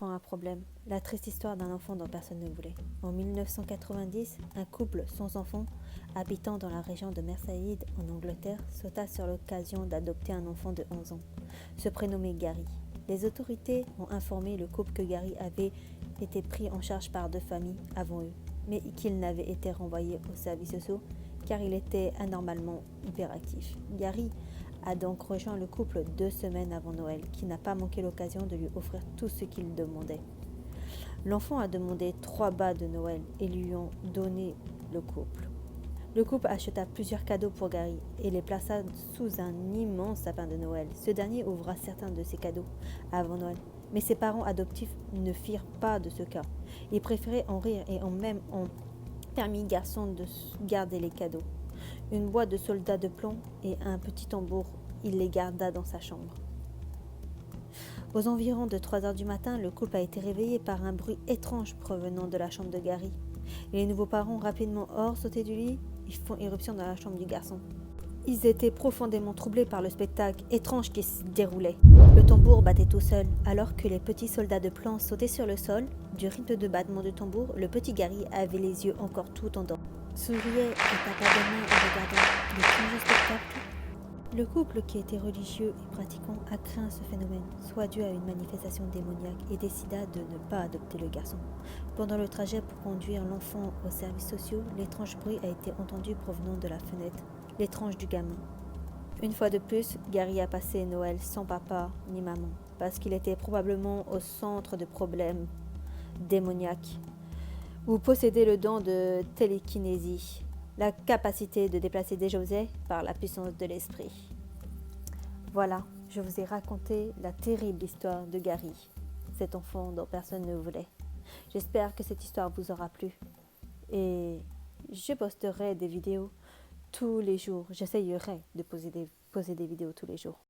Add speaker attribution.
Speaker 1: enfant à problème, la triste histoire d'un enfant dont personne ne voulait. En 1990, un couple sans enfant, habitant dans la région de Merseyside en Angleterre, sauta sur l'occasion d'adopter un enfant de 11 ans, se prénommait Gary. Les autorités ont informé le couple que Gary avait été pris en charge par 2 familles avant eux, mais qu'il n'avait été renvoyé aux services sociaux car il était anormalement hyperactif. Gary a donc rejoint le couple 2 semaines avant Noël, qui n'a pas manqué l'occasion de lui offrir tout ce qu'il demandait. L'enfant a demandé 3 bas de Noël et lui ont donné le couple. Le couple acheta plusieurs cadeaux pour Gary et les plaça sous un immense sapin de Noël. Ce dernier ouvra certains de ses cadeaux avant Noël, mais ses parents adoptifs ne firent pas de ce cas. Ils préféraient en rire et ont permis garçon de garder les cadeaux. Une boîte de soldats de plomb et un petit tambour, il les garda dans sa chambre. Aux environs de 3 heures du matin, le couple a été réveillé par un bruit étrange provenant de la chambre de Gary. Les nouveaux parents, rapidement hors, sautés du lit, ils font irruption dans la chambre du garçon. Ils étaient profondément troublés par le spectacle étrange qui se déroulait. Le tambour battait tout seul, alors que les petits soldats de plomb sautaient sur le sol. Du rythme de battement du tambour, le petit Gary avait les yeux encore tout endormis. Souriait et tapa des mains en regardant l'étrange spectacle. Le couple, qui était religieux et pratiquant, a craint ce phénomène, soit dû à une manifestation démoniaque, et décida de ne pas adopter le garçon. Pendant le trajet pour conduire l'enfant aux services sociaux, l'étrange bruit a été entendu provenant de la fenêtre, l'étrange du gamin. Une fois de plus, Gary a passé Noël sans papa ni maman, parce qu'il était probablement au centre de problèmes démoniaques, ou possédait le don de télékinésie, la capacité de déplacer des objets par la puissance de l'esprit. Voilà, je vous ai raconté la terrible histoire de Gary, cet enfant dont personne ne voulait. J'espère que cette histoire vous aura plu et je posterai des vidéos tous les jours. J'essayerai de poser des vidéos tous les jours.